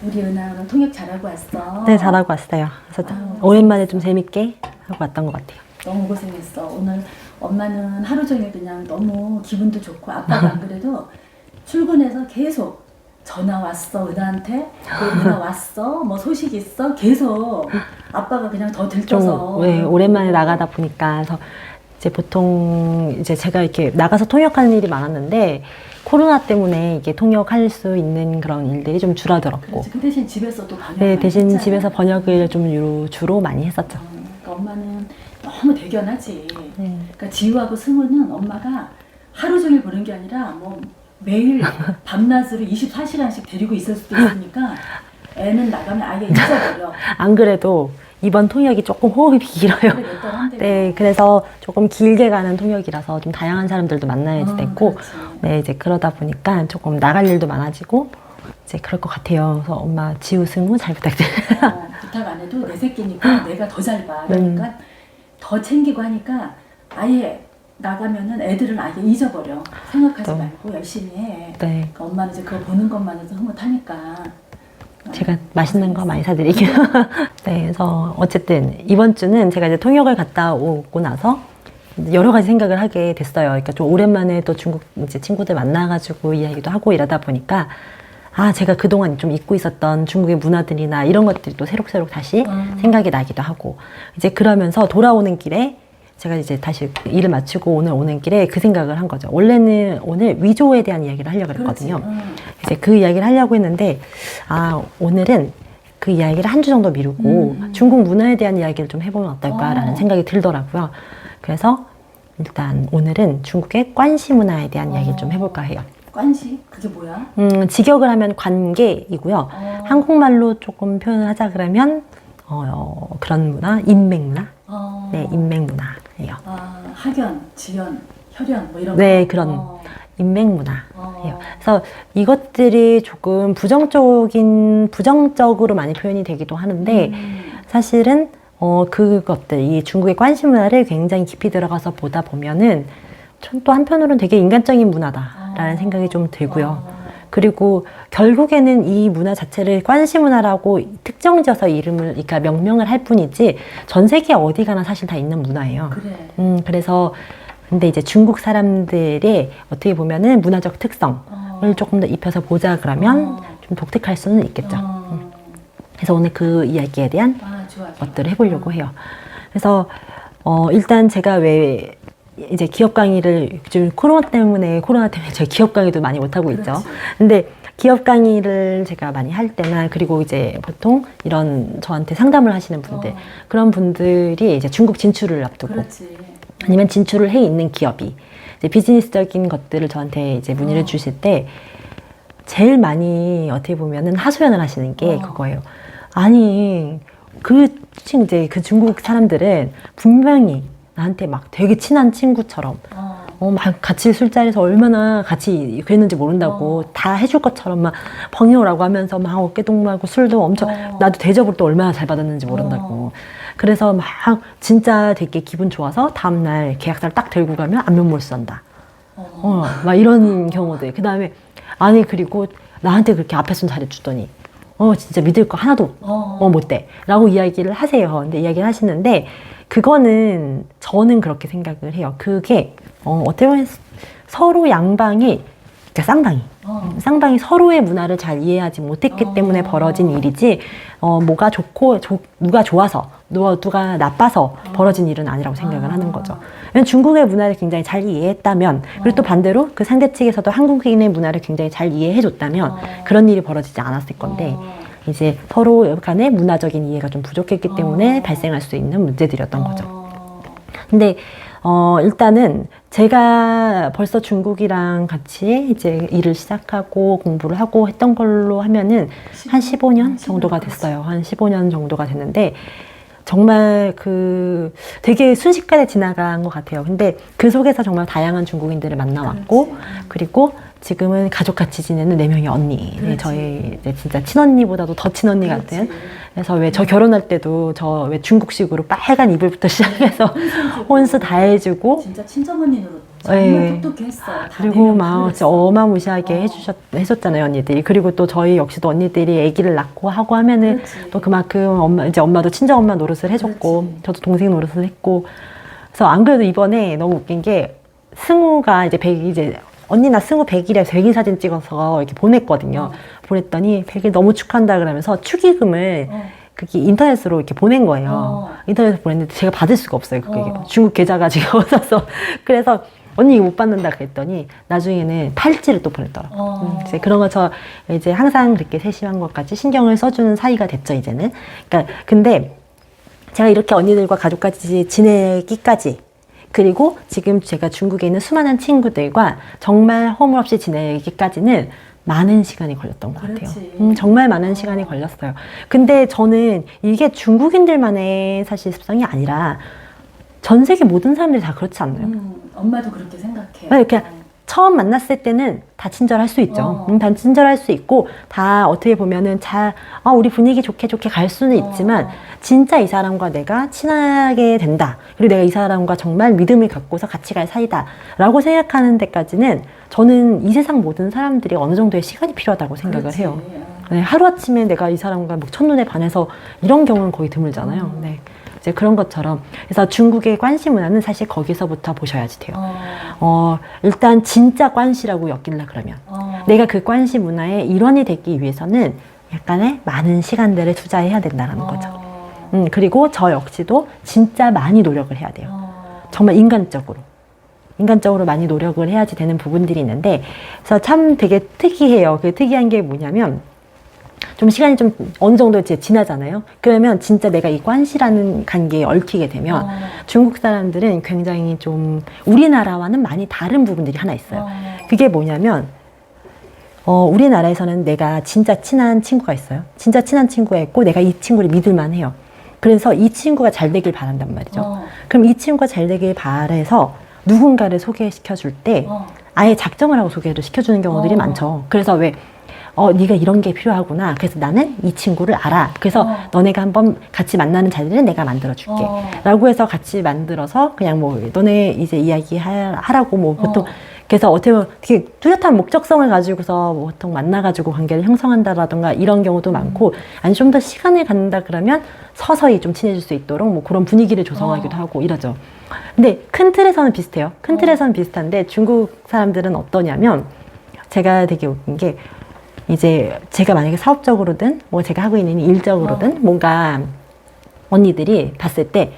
우리 은하 오늘 통역 잘하고 왔어. 네, 잘하고 왔어요. 그래서 오랜만에 좀 재밌게 하고 왔던 것 같아요. 너무 고생했어. 오늘 엄마는 하루 종일 그냥 너무 기분도 좋고 아빠가 안 그래도 출근해서 계속 전화 왔어 은하한테 은하 왔어 뭐 소식 있어 계속 아빠가 그냥 더 들떠서 좀 오랜만에 나가다 보니까 그래서 이제 보통 이제 제가 이렇게 나가서 통역하는 일이 많았는데 코로나 때문에 이게 통역할 수 있는 그런 일들이 좀 줄어들었고. 그렇지. 그 대신 집에서 또 번역 네, 대신 했잖아. 집에서 번역을 좀 주로 많이 했었죠. 그러니까 엄마는 너무 대견하지. 네. 그러니까 지우하고 승우는 엄마가 하루 종일 보는 게 아니라 뭐 매일 밤낮으로 24시간씩 데리고 있을 수도 있으니까 애는 나가면 아예 잊어버려. 안 그래도 이번 통역이 조금 호흡이 길어요. 그래, 몇 달 한대요. 네, 그래서 조금 길게 가는 통역이라서 좀 다양한 사람들도 만나야 됐고, 그렇지. 네, 이제 그러다 보니까 조금 나갈 일도 많아지고, 이제 그럴 것 같아요. 그래서 엄마, 지우, 승우 잘 부탁드려요. 부탁 안 해도 내 새끼니까 내가 더 잘 봐. 그러니까 더 챙기고 하니까 아예 나가면은 애들은 아예 잊어버려. 생각하지 말고 열심히 해. 네. 그러니까 엄마는 이제 그거 보는 것만 해도 흐뭇하니까. 제가 맛있는 거 많이 사드릴게요. 네, 그래서 어쨌든 이번 주는 제가 이제 통역을 갔다 오고 나서 여러 가지 생각을 하게 됐어요. 그러니까 좀 오랜만에 또 중국 이제 친구들 만나가지고 이야기도 하고 이러다 보니까 아, 제가 그동안 좀 잊고 있었던 중국의 문화들이나 이런 것들이 또 새록새록 다시 생각이 나기도 하고 이제 그러면서 돌아오는 길에 제가 이제 다시 일을 마치고 오늘 오는 길에 그 생각을 한 거죠. 원래는 오늘 위조에 대한 이야기를 하려고 그랬거든요. 이제 그 이야기를 하려고 했는데, 아, 오늘은 그 이야기를 한 주 정도 미루고 중국 문화에 대한 이야기를 좀 해보면 어떨까라는 생각이 들더라고요. 그래서 일단 오늘은 중국의 관시 문화에 대한 이야기를 좀 해볼까 해요. 관시? 그게 뭐야? 직역을 하면 관계이고요. 한국말로 조금 표현을 하자 그러면 그런 문화, 인맥 문화. 네, 인맥 문화예요. 아, 학연, 지연, 혈연 뭐 이런 네, 거? 그런 인맥 문화예요. 그래서 이것들이 조금 부정적으로 많이 표현이 되기도 하는데 사실은 그것들, 이 중국의 관시 문화를 굉장히 깊이 들어가서 보다 보면은 전 또 한편으로는 되게 인간적인 문화다라는 생각이 좀 들고요. 그리고 결국에는 이 문화 자체를 관시 문화라고 특정지어서 이름을, 그러니까 명명을 할 뿐이지 전 세계 어디 가나 사실 다 있는 문화예요. 그래. 그래서 근데 이제 중국 사람들의 어떻게 보면은 문화적 특성을 조금 더 입혀서 보자 그러면 좀 독특할 수는 있겠죠. 그래서 오늘 그 이야기에 대한 좋아. 것들을 해보려고 해요. 그래서 일단 제가 왜 이제 기업 강의를 지금 코로나 때문에 저희 기업 강의도 많이 못하고 있죠. 그렇지. 근데 기업 강의를 제가 많이 할 때나 그리고 이제 보통 이런 저한테 상담을 하시는 분들 그런 분들이 이제 중국 진출을 앞두고 그렇지. 아니면 진출을 해 있는 기업이 이제 비즈니스적인 것들을 저한테 이제 문의를 주실 때 제일 많이 어떻게 보면은 하소연을 하시는 게 그거예요. 아니 이제 그 중국 사람들은 분명히 나한테 막 되게 친한 친구처럼 막 같이 술자리에서 얼마나 같이 그랬는지 모른다고 다 해줄 것처럼 막 벙이오라고 하면서 막 어깨동무하고 술도 엄청 나도 대접을 또 얼마나 잘 받았는지 모른다고 그래서 막 진짜 되게 기분 좋아서 다음날 계약서를 딱 들고 가면 안면 몰수한다 막 이런 경우들 그 다음에 아니 그리고 나한테 그렇게 앞에서 잘해주더니 진짜 믿을 거 하나도 못돼 라고 이야기를 하세요. 근데 이야기를 하시는데 그거는 저는 그렇게 생각을 해요. 그게 어떻게 보면 서로 양방이 그러니까 쌍방이 서로의 문화를 잘 이해하지 못했기 때문에 벌어진 일이지 뭐가 좋고 누가 좋아서 누가 나빠서 벌어진 일은 아니라고 생각을 하는 거죠. 왜냐면 중국의 문화를 굉장히 잘 이해했다면 그리고 또 반대로 그 상대 측에서도 한국인의 문화를 굉장히 잘 이해해줬다면 그런 일이 벌어지지 않았을 건데 이제 서로 간의 문화적인 이해가 좀 부족했기 때문에 발생할 수 있는 문제들이었던 거죠. 근데 일단은 제가 벌써 중국이랑 같이 이제 일을 시작하고 공부를 하고 했던 걸로 하면은 한 15년 정도가 됐어요. 한 15년 정도가 됐는데 정말 되게 순식간에 지나간 것 같아요. 근데 그 속에서 정말 다양한 중국인들을 만나왔고 그리고 지금은 가족같이 지내는 4명의 언니. 네, 그렇지. 저희 이제 진짜 친언니보다도 더 친언니 그렇지. 같은. 그래서 왜 저 결혼할 때도 저 왜 중국식으로 빨간 이불부터 시작해서 혼수 다 해주고 진짜 친정언니 노릇 정말 네. 똑똑했어. 다 그리고 내면 막 그랬어. 진짜 어마무시하게 어. 해줬잖아요, 언니들이. 그리고 또 저희 역시도 언니들이 아기를 낳고 하고 하면은 그렇지. 또 그만큼 이제 엄마도 친정엄마 노릇을 해줬고, 그렇지. 저도 동생 노릇을 했고. 그래서 안 그래도 이번에 너무 웃긴 게 승우가 이제 이제 언니 나 승우 100일에 100일 사진 찍어서 이렇게 보냈거든요. 보냈더니 100일 너무 축하한다 그러면서 축의금을 그게 인터넷으로 이렇게 보낸 거예요. 인터넷으로 보냈는데 제가 받을 수가 없어요. 그게 중국 계좌가 지금 없어서. 그래서 언니 이거 못 받는다 그랬더니 나중에는 팔찌를 또 보냈더라고요. 이제 그런 거 저 이제 항상 그렇게 세심한 것까지 신경을 써주는 사이가 됐죠, 이제는. 그러니까 근데 제가 이렇게 언니들과 가족까지 지내기까지, 그리고 지금 제가 중국에 있는 수많은 친구들과 정말 허물없이 지내기까지는 많은 시간이 걸렸던 것 같아요. 그렇지. 정말 많은 시간이 걸렸어요. 근데 저는 이게 중국인들만의 사실 습성이 아니라 전 세계 모든 사람들이 다 그렇지 않나요? 엄마도 그렇게 생각해. 네, 그냥 처음 만났을 때는 다 친절할 수 있죠. 다 친절할 수 있고, 다 어떻게 보면은 우리 분위기 좋게 갈 수는 있지만, 진짜 이 사람과 내가 친하게 된다. 그리고 내가 이 사람과 정말 믿음을 갖고서 같이 갈 사이다. 라고 생각하는 데까지는 저는 이 세상 모든 사람들이 어느 정도의 시간이 필요하다고 생각을 그렇지. 해요. 네, 하루아침에 내가 이 사람과 뭐 첫눈에 반해서 이런 경우는 거의 드물잖아요. 네. 이제 그런 것처럼. 그래서 중국의 관시 문화는 사실 거기서부터 보셔야지 돼요. 일단 진짜 관시라고 엮일라 그러면 내가 그 관시 문화의 일원이 되기 위해서는 약간의 많은 시간들을 투자해야 된다는 거죠. 그리고 저 역시도 진짜 많이 노력을 해야 돼요. 정말 인간적으로 많이 노력을 해야지 되는 부분들이 있는데, 그래서 참 되게 특이해요. 그 특이한 게 뭐냐면, 좀 시간이 좀 어느 정도 이제 지나잖아요. 그러면 진짜 내가 이 관시라는 관계에 얽히게 되면 중국 사람들은 굉장히 좀 우리나라와는 많이 다른 부분들이 하나 있어요. 그게 뭐냐면, 우리나라에서는 내가 진짜 친한 친구가 있어요. 진짜 친한 친구가 있고 내가 이 친구를 믿을만 해요. 그래서 이 친구가 잘 되길 바란단 말이죠. 그럼 이 친구가 잘 되길 바라서 누군가를 소개시켜 줄 때 아예 작정을 하고 소개를 시켜주는 경우들이 많죠. 그래서 왜 네가 이런 게 필요하구나. 그래서 나는 이 친구를 알아. 그래서 너네가 한번 같이 만나는 자리를 내가 만들어줄게. 라고 해서 같이 만들어서 그냥 뭐 너네 이제 이야기 하라고 뭐 보통 그래서 어떻게 보면 되게 뚜렷한 목적성을 가지고서 뭐 보통 만나가지고 관계를 형성한다라던가 이런 경우도 많고, 아니 좀 더 시간을 갖는다 그러면 서서히 좀 친해질 수 있도록 뭐 그런 분위기를 조성하기도 하고 이러죠. 근데 큰 틀에서는 비슷해요. 큰 틀에서는 비슷한데 중국 사람들은 어떠냐면, 제가 되게 웃긴 게, 이제 제가 만약에 사업적으로든 뭐 제가 하고 있는 일적으로든 뭔가 언니들이 봤을 때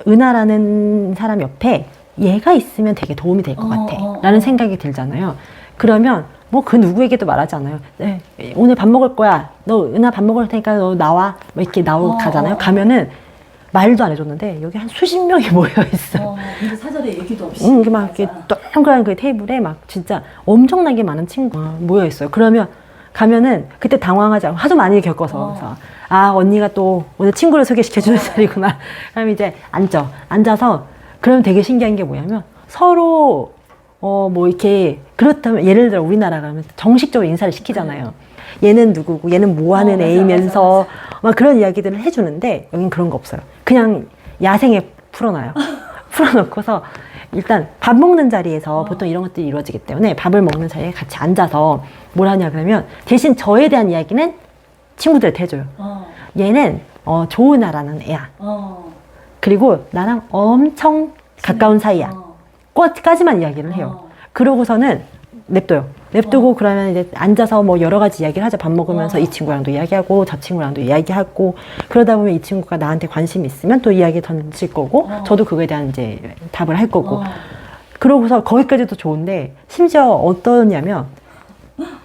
은하라는 사람 옆에 얘가 있으면 되게 도움이 될 것 같아 라는 생각이 들잖아요. 그러면 뭐 그 누구에게도 말하지 않아요. 네, 오늘 밥 먹을 거야. 너 은하 밥 먹을 테니까 너 나와. 뭐 이렇게 가잖아요. 가면은 말도 안 해줬는데 여기 한 수십 명이 모여 있어. 근데 사전에 얘기도 없이. 막 이렇게 동그란 그 테이블에 막 진짜 엄청나게 많은 친구가 모여 있어요. 그러면 가면은 그때 당황하지 않고, 하도 많이 겪어서. 그래서 언니가 또 오늘 친구를 소개시켜주는 자리구나. 그럼 이제 앉아서, 그러면 되게 신기한 게 뭐냐면 서로 뭐 이렇게, 그렇다면 예를 들어 우리나라 가면 정식적으로 인사를 시키잖아요. 얘는 누구고 얘는 뭐 하는 애이면서 막 그런 이야기들을 해주는데 여긴 그런 거 없어요. 그냥 야생에 풀어놔요. 풀어놓고서 일단 밥 먹는 자리에서 보통 이런 것들이 이루어지기 때문에 밥을 먹는 자리에 같이 앉아서 뭘 하냐 그러면, 대신 저에 대한 이야기는 친구들한테 해줘요. 얘는 조은아라는 애야. 그리고 나랑 엄청 가까운 사이야. 까지만 이야기를 해요. 그러고서는 냅둬요. 냅두고 그러면 이제 앉아서 뭐 여러 가지 이야기를 하죠. 밥 먹으면서 이 친구랑도 이야기하고 저 친구랑도 이야기하고, 그러다 보면 이 친구가 나한테 관심이 있으면 또 이야기 던질 거고 저도 그거에 대한 이제 답을 할 거고. 그러고서 거기까지도 좋은데, 심지어 어떠냐면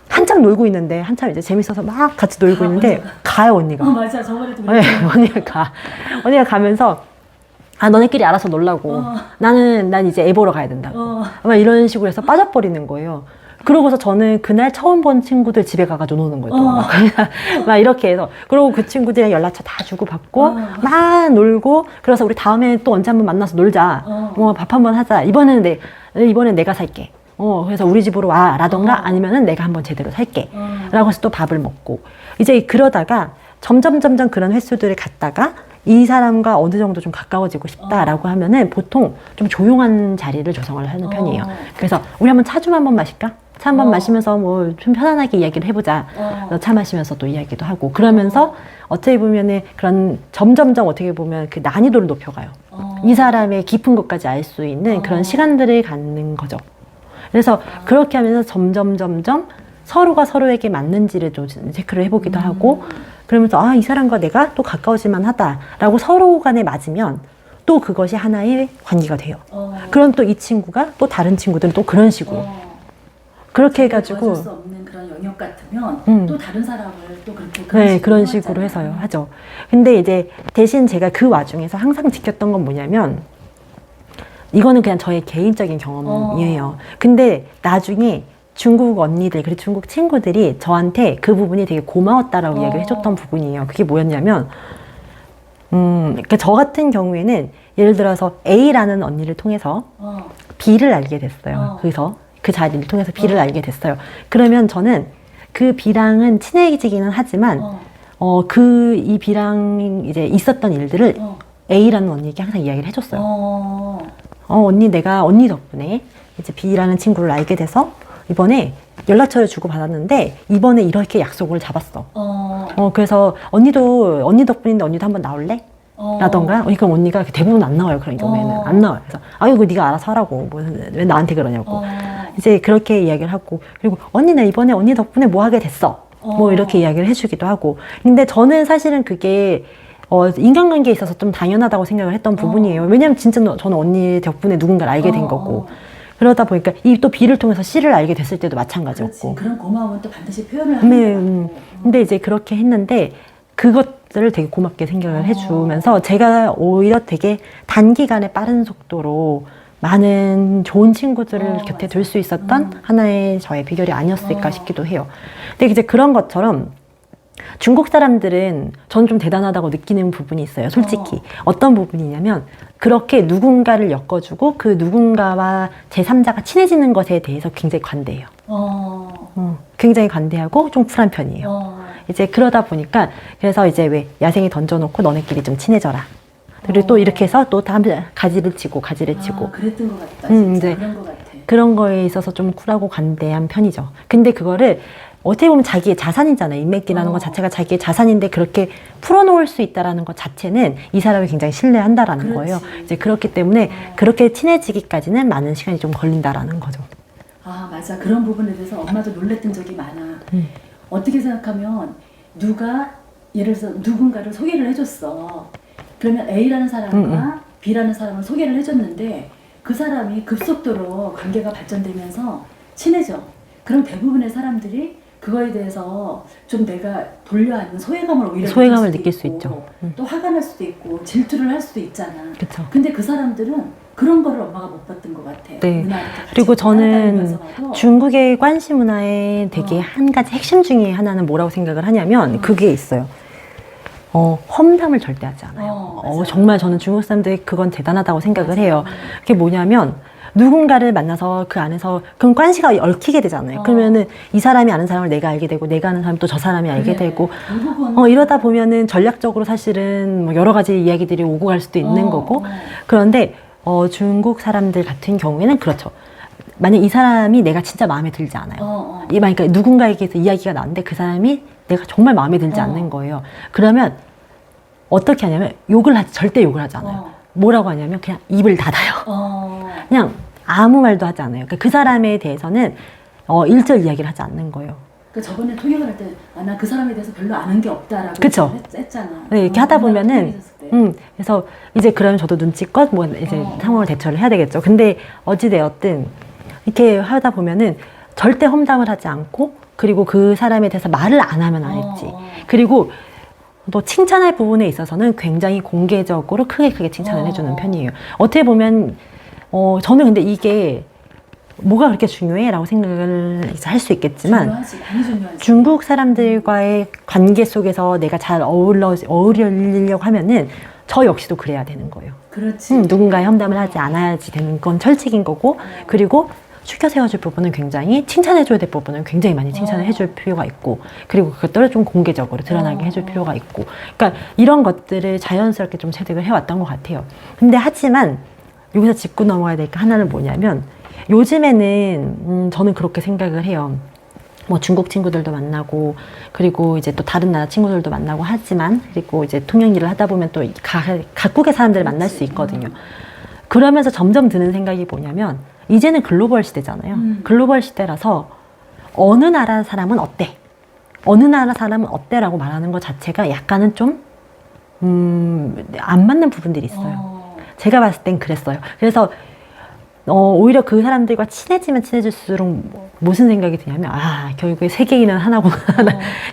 한참 놀고 있는데, 한참 이제 재밌어서 막 같이 놀고 있는데 가요, 언니가. 맞아, 저번에도 네, 언니가 가면서 너네끼리 알아서 놀라고. 난 이제 애 보러 가야 된다고. 아마 이런 식으로 해서 빠져버리는 거예요. 그러고서 저는 그날 처음 본 친구들 집에 가가지고 노는 거예요. 막 이렇게 해서. 그리고 그 친구들이랑 연락처 다 주고받고, 막 놀고, 그래서 우리 다음에 또 언제 한번 만나서 놀자. 밥 한번 하자. 이번엔 내가 살게. 그래서 우리 집으로 와 라던가 어. 아니면은 내가 한번 제대로 살게 어. 라고 해서 또 밥을 먹고 이제 그러다가 점점 그런 횟수들을 갔다가 이 사람과 어느 정도 좀 가까워지고 싶다라고 하면은 보통 좀 조용한 자리를 조성을 하는 편이에요. 그래서 우리 한번 차 좀 한번 마실까? 차 한번 마시면서 뭐 좀 편안하게 이야기를 해보자. 차 마시면서 또 이야기도 하고 그러면서 어떻게 보면은 그런 점점점 어떻게 보면 그 난이도를 높여가요. 이 사람의 깊은 것까지 알 수 있는 그런 시간들을 갖는 거죠. 그래서 그렇게 하면서 점점 서로가 서로에게 맞는지를 좀 체크를 해보기도 하고 그러면서 아, 이 사람과 내가 또 가까워질만 하다라고 서로 간에 맞으면 또 그것이 하나의 관계가 돼요. 그럼 또 이 친구가 또 다른 친구들은 또 그런 식으로 그렇게 해가지고 도와줄 수 없는 그런 영역 같으면 또 다른 사람을 또 그렇게 네, 그런 식으로 해서요 하죠. 근데 이제 대신 제가 그 와중에서 항상 지켰던 건 뭐냐면 이거는 그냥 저의 개인적인 경험이에요. 근데 나중에 중국 언니들 그리고 중국 친구들이 저한테 그 부분이 되게 고마웠다라고 이야기를 해줬던 부분이에요. 그게 뭐였냐면 그러니까 저 같은 경우에는 예를 들어서 A라는 언니를 통해서 B를 알게 됐어요. 그래서 그 자리를 통해서 B를 알게 됐어요. 그러면 저는 그 B랑은 친해지기는 하지만 이 B랑 이제 있었던 일들을 A라는 언니에게 항상 이야기를 해줬어요. 언니 내가 언니 덕분에 이제 B라는 친구를 알게 돼서 이번에 연락처를 주고 받았는데 이번에 이렇게 약속을 잡았어. 그래서 언니 덕분인데 언니도 한번 나올래? 라던가 그럼 언니가 대부분 안 나와요. 그런 경우에는 안 나와요. 그래서 아이고 네가 알아서 하라고 왜 나한테 그러냐고 이제 그렇게 이야기를 하고 그리고 언니 나 이번에 언니 덕분에 뭐 하게 됐어. 뭐 이렇게 이야기를 해주기도 하고 근데 저는 사실은 그게 인간관계에 있어서 좀 당연하다고 생각을 했던 부분이에요. 왜냐면 진짜 저는 언니 덕분에 누군가를 알게 된 거고 그러다 보니까 이 또 B를 통해서 C를 알게 됐을 때도 마찬가지였고 그런 고마움은 또 반드시 표현을 하는 것 같고 근데 이제 그렇게 했는데 그것들을 되게 고맙게 생각을 해주면서 제가 오히려 되게 단기간에 빠른 속도로 많은 좋은 친구들을 곁에 둘 수 있었던 하나의 저의 비결이 아니었을까 싶기도 해요. 근데 이제 그런 것처럼 중국 사람들은 저는 좀 대단하다고 느끼는 부분이 있어요. 솔직히. 어떤 부분이냐면 그렇게 누군가를 엮어주고 그 누군가와 제3자가 친해지는 것에 대해서 굉장히 관대해요. 굉장히 관대하고 좀 쿨한 편이에요. 이제 그러다 보니까 그래서 이제 왜 야생에 던져놓고 너네끼리 좀 친해져라. 그리고 또 이렇게 해서 또 다 가지를 치고 그랬던 것 같다. 진짜 이제 그런 것 같아. 그런 거에 있어서 좀 쿨하고 관대한 편이죠. 근데 그거를 어떻게 보면 자기의 자산이잖아요. 인맥이라는 것 자체가 자기의 자산인데 그렇게 풀어놓을 수 있다는 것 자체는 이 사람을 굉장히 신뢰한다라는 거예요. 이제 그렇기 때문에 그렇게 친해지기까지는 많은 시간이 좀 걸린다라는 거죠. 아 맞아. 그런 부분에 대해서 엄마도 놀랬던 적이 많아. 어떻게 생각하면 누가 예를 들어서 누군가를 소개를 해줬어. 그러면 A라는 사람과 B라는 사람을 소개를 해줬는데 그 사람이 급속도로 관계가 발전되면서 친해져. 그럼 대부분의 사람들이 그거에 대해서 좀 내가 돌려하는 소외감을 오히려 느낄 수 있죠. 또 화가 날 수도 있고 질투를 할 수도 있잖아. 그쵸. 근데 그 사람들은 그런 거를 엄마가 못 봤던 것 같아. 네. 그리고 저는 중국의 관시 문화의 되게 한 가지 핵심 중에 하나는 뭐라고 생각을 하냐면 그게 있어요. 험담을 절대 하지 않아요. 정말 저는 중국 사람들이 그건 대단하다고 생각을 해요. 그게 뭐냐면 누군가를 만나서 그 안에서 그럼 관시가 얽히게 되잖아요. 그러면은 이 사람이 아는 사람을 내가 알게 되고 내가 아는 사람 또 저 사람이 알게 되고 이러다 보면은 전략적으로 사실은 뭐 여러 가지 이야기들이 오고 갈 수도 있는 거고 그런데 중국 사람들 같은 경우에는 그렇죠. 만약 이 사람이 내가 진짜 마음에 들지 않아요. 그러니까 누군가에게서 이야기가 나왔는데 그 사람이 내가 정말 마음에 들지 않는 거예요. 그러면 어떻게 하냐면 절대 욕을 하지 않아요. 뭐라고 하냐면 그냥 입을 닫아요. 그냥 아무 말도 하지 않아요. 그러니까 그 사람에 대해서는 일절 이야기를 하지 않는 거예요. 그러니까 저번에 통역을 할 때 나 그 사람에 대해서 별로 아는 게 없다라고 그쵸? 했잖아. 네, 이렇게 하다 보면은 그래서 이제 그러면 저도 눈치껏 뭐 이제 상황을 대처를 해야 되겠죠. 근데 어찌되었든 이렇게 하다 보면은 절대 험담을 하지 않고 그리고 그 사람에 대해서 말을 안 하면 안 했지. 그리고 또 칭찬할 부분에 있어서는 굉장히 공개적으로 크게 칭찬을 해주는 편이에요. 어떻게 보면 저는 근데 이게 뭐가 그렇게 중요해? 라고 생각을 할 수 있겠지만 중요하지, 많이 중요하지. 중국 사람들과의 관계 속에서 내가 잘 어울리려고 하면은 저 역시도 그래야 되는 거예요. 그렇지. 누군가의 험담을 하지 않아야지 되는 건 철칙인 거고 그리고 숙여 세워줄 부분은 굉장히 칭찬해줘야 될 부분은 굉장히 많이 칭찬을 해줄 필요가 있고, 그리고 그것들을 좀 공개적으로 드러나게 해줄 필요가 있고, 그러니까 이런 것들을 자연스럽게 좀 체득을 해왔던 것 같아요. 근데 하지만 여기서 짚고 넘어가야 될 게 하나는 뭐냐면, 요즘에는 저는 그렇게 생각을 해요. 뭐 중국 친구들도 만나고, 그리고 이제 또 다른 나라 친구들도 만나고 하지만, 그리고 이제 통역 일을 하다 보면 또 각국의 사람들을 만날 수 있거든요. 그러면서 점점 드는 생각이 뭐냐면, 이제는 글로벌 시대잖아요. 글로벌 시대라서 어느 나라 사람은 어때? 어느 나라 사람은 어때라고 말하는 것 자체가 약간은 좀 안 맞는 부분들이 있어요. 제가 봤을 땐 그랬어요. 그래서 오히려 그 사람들과 친해지면 친해질수록 무슨 생각이 드냐면, 아, 결국에 세계인은 하나구나.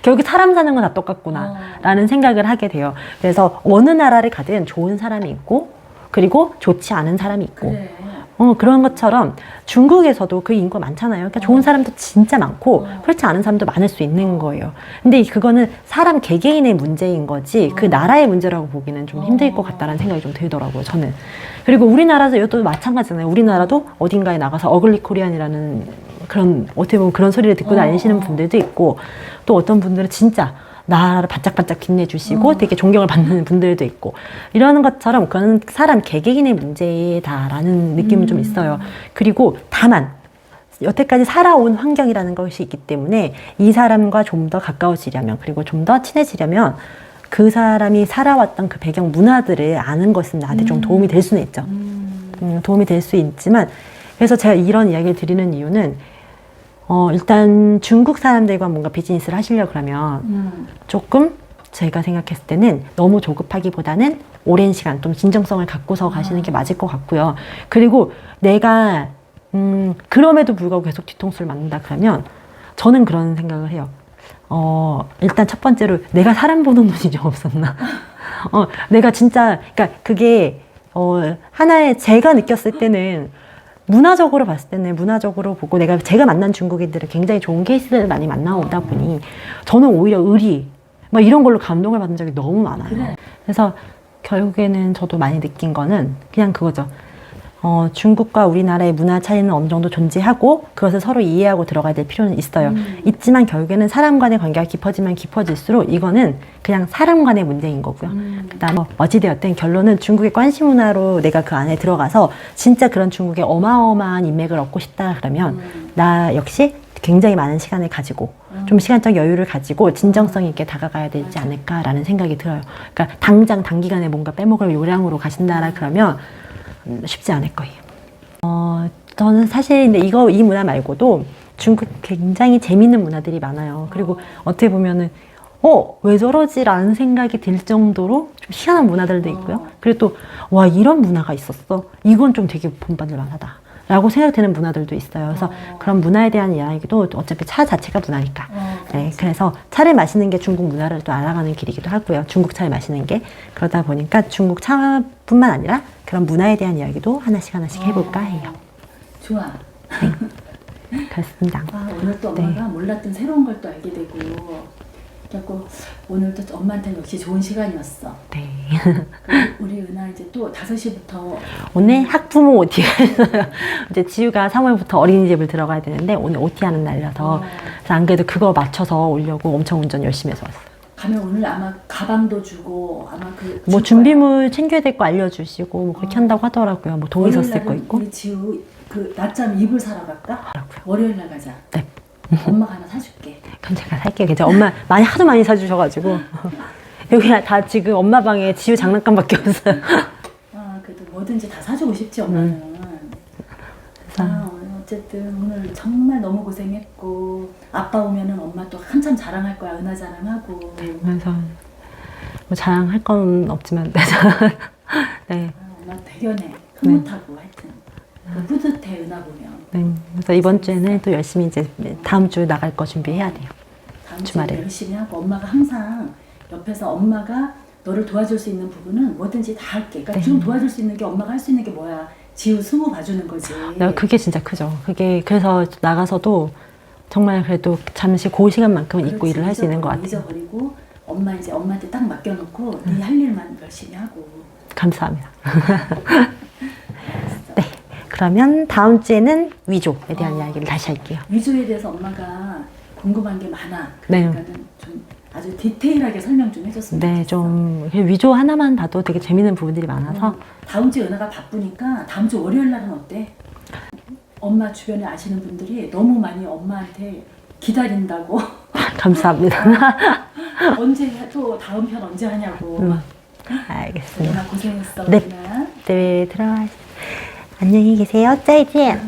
결국 사람 사는 건 다 똑같구나. 라는 생각을 하게 돼요. 그래서 어느 나라를 가든 좋은 사람이 있고, 그리고 좋지 않은 사람이 있고. 그래. 그런 것처럼 중국에서도 그 인구가 많잖아요. 그러니까 좋은 사람도 진짜 많고, 그렇지 않은 사람도 많을 수 있는 거예요. 근데 그거는 사람 개개인의 문제인 거지, 그 나라의 문제라고 보기는 좀 힘들 것 같다는 생각이 좀 들더라고요, 저는. 그리고 우리나라도 이것도 마찬가지잖아요. 우리나라도 어딘가에 나가서 어글리 코리안이라는 그런, 어떻게 보면 그런 소리를 듣고 다니시는 분들도 있고, 또 어떤 분들은 진짜 나라를 바짝바짝 빛내주시고 되게 존경을 받는 분들도 있고, 이러는 것처럼 그건 사람 개개인의 문제다라는 느낌은 좀 있어요. 그리고 다만 여태까지 살아온 환경이라는 것이 있기 때문에 이 사람과 좀 더 가까워지려면, 그리고 좀 더 친해지려면 그 사람이 살아왔던 그 배경 문화들을 아는 것은 나한테 좀 도움이 될 수는 있죠. 도움이 될 수 있지만, 그래서 제가 이런 이야기를 드리는 이유는, 일단 중국 사람들과 뭔가 비즈니스를 하시려고 그러면 조금 제가 생각했을 때는 너무 조급하기보다는 오랜 시간 좀 진정성을 갖고서 가시는 게 맞을 것 같고요. 그리고 내가 그럼에도 불구하고 계속 뒤통수를 맞는다 그러면 저는 그런 생각을 해요. 일단 첫 번째로 내가 사람 보는 눈이 좀 없었나. 내가 진짜, 그러니까 그게 하나의, 제가 느꼈을 때는 문화적으로 봤을 때는, 문화적으로 보고 제가 만난 중국인들은 굉장히 좋은 케이스를 많이 만나오다 보니 저는 오히려 의리 막 이런 걸로 감동을 받은 적이 너무 많아요. 그래. 그래서 결국에는 저도 많이 느낀 거는 그냥 그거죠. 중국과 우리나라의 문화 차이는 어느 정도 존재하고 그것을 서로 이해하고 들어가야 될 필요는 있어요. 있지만 결국에는 사람 간의 관계가 깊어지면 깊어질수록 이거는 그냥 사람 간의 문제인 거고요. 그다음 어찌되었든 결론은 중국의 관시 문화로 내가 그 안에 들어가서 진짜 그런 중국의 어마어마한 인맥을 얻고 싶다 그러면 나 역시 굉장히 많은 시간을 가지고 좀 시간적 여유를 가지고 진정성 있게 다가가야 되지 않을까라는 생각이 들어요. 그러니까 당장 단기간에 뭔가 빼먹을 요량으로 가신다라 그러면 쉽지 않을 거예요. 저는 사실 근데 이 문화 말고도 중국 굉장히 재밌는 문화들이 많아요. 그리고 어떻게 보면은 왜 저러지라는 생각이 들 정도로 좀 희한한 문화들도 있고요. 그리고 또 와, 이런 문화가 있었어. 이건 좀 되게 본받을 만하다 라고 생각되는 문화들도 있어요. 그래서 그런 문화에 대한 이야기도 어차피 차 자체가 문화니까. 네, 그래서 차를 마시는 게 중국 문화를 또 알아가는 길이기도 하고요. 중국 차를 마시는 게. 그러다 보니까 중국 차뿐만 아니라 그런 문화에 대한 이야기도 하나씩 해볼까 해요. 좋아. 네, 그렇습니다. 오늘 또 엄마가 몰랐던 새로운 걸 또 알게 되고, 그래갖고 오늘 또 엄마한테는 역시 좋은 시간이었어. 네. 우리 은하 이제 또 5시부터 오늘 학부모 OT가 있어요. 이제 지우가 3월부터 어린이집을 들어가야 되는데 오늘 OT 하는 날이라서 그래서 안 그래도 그거 맞춰서 오려고 엄청 운전 열심히 해서 왔어요. 가면 오늘 아마 가방도 주고 아마 뭐 준비물 챙겨야 될 거 알려주시고 뭐 그렇게 한다고 하더라고요. 뭐 동의서 쓸 거 있고. 우리 지우 그 낮잠 이불 사러 갈까? 하라고요. 월요일 날 가자. 네. 엄마가 하나 사줄게. 그럼 제가 살게요. 괜찮아. 엄마 하도 많이 사주셔가지고 여기 다 지금 엄마 방에 지우 장난감밖에 없어요. 그래도 뭐든지 다 사주고 싶지 엄마는. 오늘 어쨌든 오늘 정말 너무 고생했고, 아빠 오면은 엄마 또 한참 자랑할 거야. 은하 자랑하고. 그래서 뭐 자랑할 건 없지만 네. 엄마 대견해. 흐뭇하고 하여튼. 뿌듯해 은하 보면. 네. 그래서 이번 주에는 또 열심히 이제 다음 주 나갈 거 준비해야 돼요. 다음 주말에. 주에 열심히 하고 엄마가 항상 옆에서 엄마가 너를 도와줄 수 있는 부분은 뭐든지 다 할게. 그러니까 지금 도와줄 수 있는 게 엄마가 할 수 있는 게 뭐야? 지우 스무 봐주는 거지. 그게 진짜 크죠. 그게 그래서 나가서도 정말 그래도 잠시 그 시간만큼은 잊고 일을 할 수 있는 것 같아요. 잊어버리고 엄마 이제 엄마한테 딱 맡겨놓고 네 할 일만 열심히 하고. 감사합니다. 네. 그러면 다음 주에는 위조에 대한 이야기를 다시 할게요. 위조에 대해서 엄마가 궁금한 게 많아. 네. 그러니까는 좀 아주 디테일하게 설명 좀 해줬으면 네, 좋겠어. 좀 위조 하나만 봐도 되게 재밌는 부분들이 많아서 다음 주에 은하가 바쁘니까 다음 주 월요일 날은 어때? 엄마 주변에 아시는 분들이 너무 많이 엄마한테 기다린다고 감사합니다. 언제 또 다음 편 언제 하냐고. 알겠습니다. 은하 고생했어. 네. 은하. 네, 들어가세요. 안녕히 계세요. 再见.